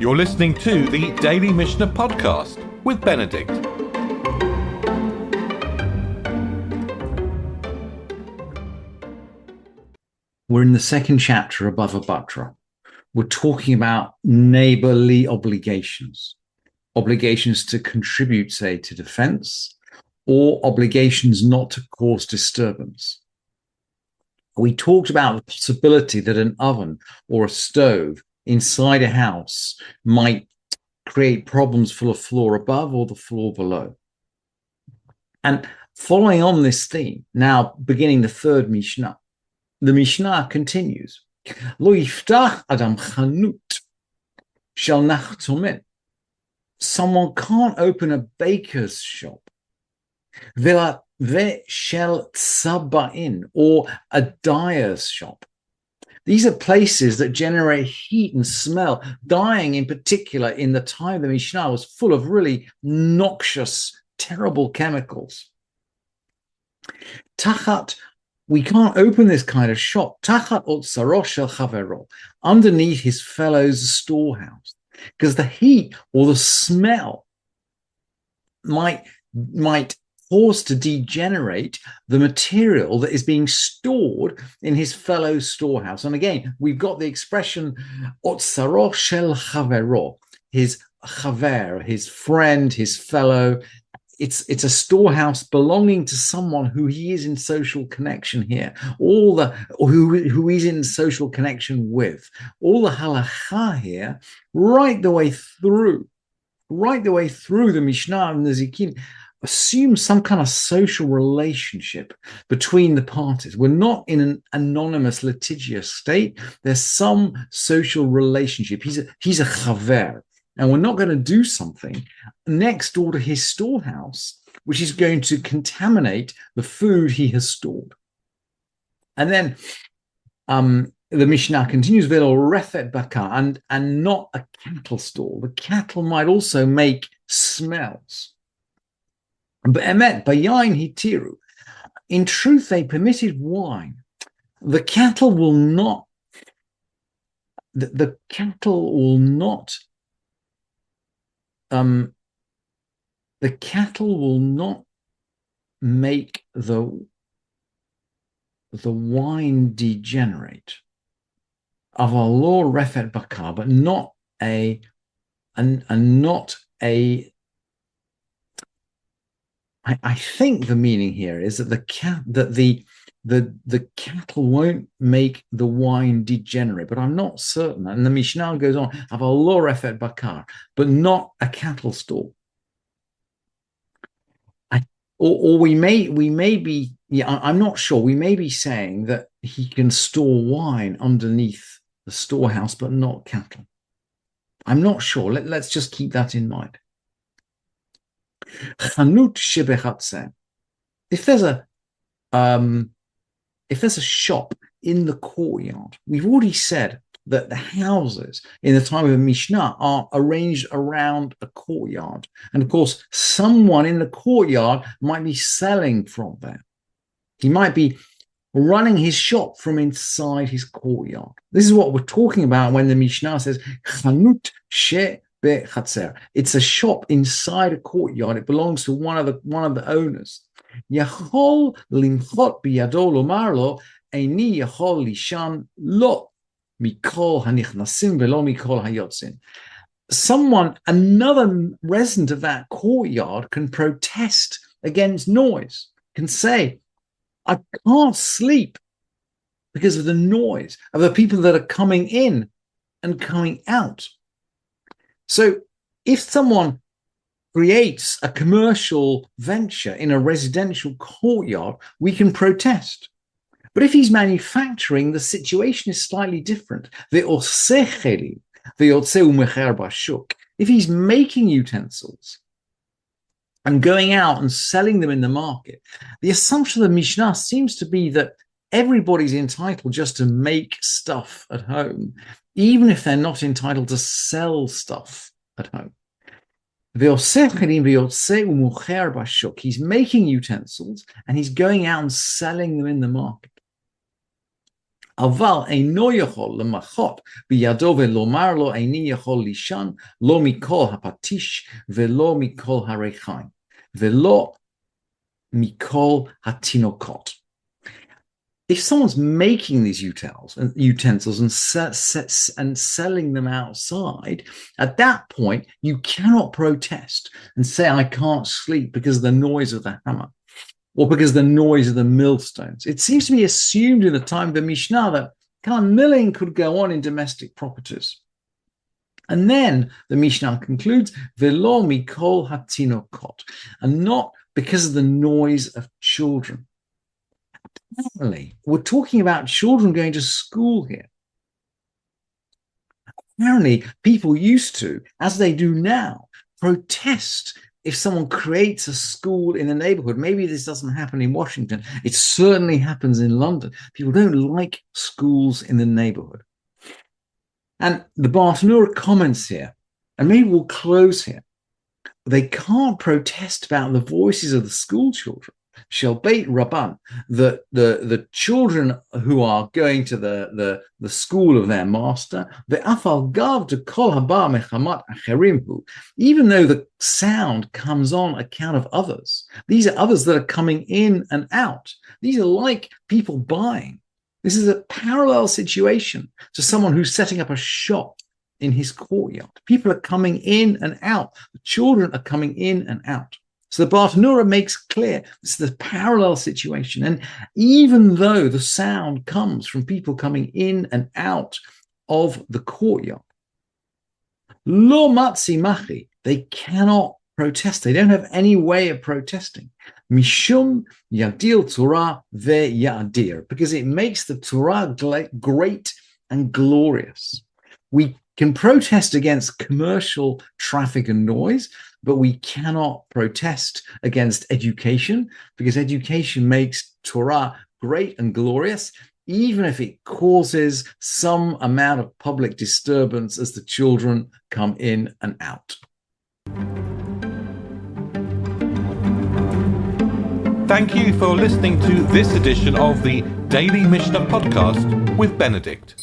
You're listening to the Daily Mishnah Podcast with Benedict. We're in the second chapter of Bava Batra. We're talking about neighborly obligations to contribute, say, to defense, or obligations not to cause disturbance. We talked about the possibility that an oven or a stove inside a house might create problems for the floor above or the floor below. And following on this theme, now beginning the third Mishnah, the Mishnah continues. Lo yiftach adam chanut shel nachtomen. Someone can't open a baker's shop. Ve shel tzabain, or a dyer's shop. These are places that generate heat and smell. Dyeing, in particular, in the time of the Mishnah, was full of really noxious, terrible chemicals. Tachat, we can't open this kind of shop. Tachat otzaro shel chavero, underneath his fellow's storehouse, because the heat or the smell might cause to degenerate the material that is being stored in his fellow's storehouse. And again, we've got the expression otzaro shel chavero, his chaver, his friend, his fellow. It's a storehouse belonging to someone who he is in social connection here, who he's in social connection with. All the halacha here, right the way through the Mishnah and the Zikin, assumes some kind of social relationship between the parties. We're not in an anonymous litigious state. There's some social relationship. He's a chaver. And we're not going to do something next door to his storehouse, which is going to contaminate the food he has stored. And then the Mishnah continues, velo refet bakar, and not a cattle stall. The cattle might also make smells. But emet bayain hitiru. In truth, they permitted wine. The cattle will not. The cattle will not make the wine degenerate. Avalor refet bakar, but not a. I think the meaning here is that the cattle won't make the wine degenerate, but I'm not certain. And the Mishnah goes on, avalor refet bakar, but not a cattle stall. Or we may be, I'm not sure. We may be saying that he can store wine underneath the storehouse, but not cattle. I'm not sure. Let's just keep that in mind. Chanut shebechatzer. If there's a shop in the courtyard, we've already said that the houses in the time of the Mishnah are arranged around a courtyard. And of course, someone in the courtyard might be selling from there. He might be running his shop from inside his courtyard. This is what we're talking about when the Mishnah says, Chanut she bechatzer. It's a shop inside a courtyard. It belongs to one of the owners. Yachol limchot biyado lomar lo eini yachol lishan lo mikol hanichnasim velo mikol hayotzin. Someone, another resident of that courtyard, can protest against noise. Can say, "I can't sleep because of the noise of the people that are coming in and coming out." So if someone creates a commercial venture in a residential courtyard, we can protest. But if he's manufacturing, the situation is slightly different. If he's making utensils and going out and selling them in the market, the assumption of the Mishnah seems to be that everybody's entitled just to make stuff at home, even if they're not entitled to sell stuff at home. He's making utensils and he's going out and selling them in the market. אבל אינו יכול למחות בידו ולומר לו איני יכול לישון, לא מכל הפטיש ולא מכל הריחיים, ולא מכל התינוקות. If someone's making these utensils and selling them outside, at that point, you cannot protest and say, I can't sleep because of the noise of the hammer or because of the noise of the millstones. It seems to be assumed in the time of the Mishnah that kind of milling could go on in domestic properties. And then the Mishnah concludes, Velo mikol hatinokot, and not because of the noise of children. Apparently, we're talking about children going to school here. Apparently, people used to, as they do now, protest if someone creates a school in a neighborhood. Maybe this doesn't happen in Washington. It certainly happens in London. People don't like schools in the neighborhood. And the Bartanura comments here, and maybe we'll close here. They can't protest about the voices of the school children. Shall bait Rabban, the children who are going to the school of their master, the afal gav de kol haba mechamat acherimhu, even though the sound comes on account of others. These are others that are coming in and out. These are like people buying. This is a parallel situation to someone who's setting up a shop in his courtyard. People are coming in and out. The children are coming in and out. So the Bartanura makes clear this is a parallel situation. And even though the sound comes from people coming in and out of the courtyard, lo matzi machi, they cannot protest. They don't have any way of protesting. Mishum yadil Torah ve yadir, because it makes the Torah great and glorious. We can protest against commercial traffic and noise, but we cannot protest against education, because education makes Torah great and glorious, even if it causes some amount of public disturbance as the children come in and out. Thank you for listening to this edition of the Daily Mishnah Podcast with Benedict.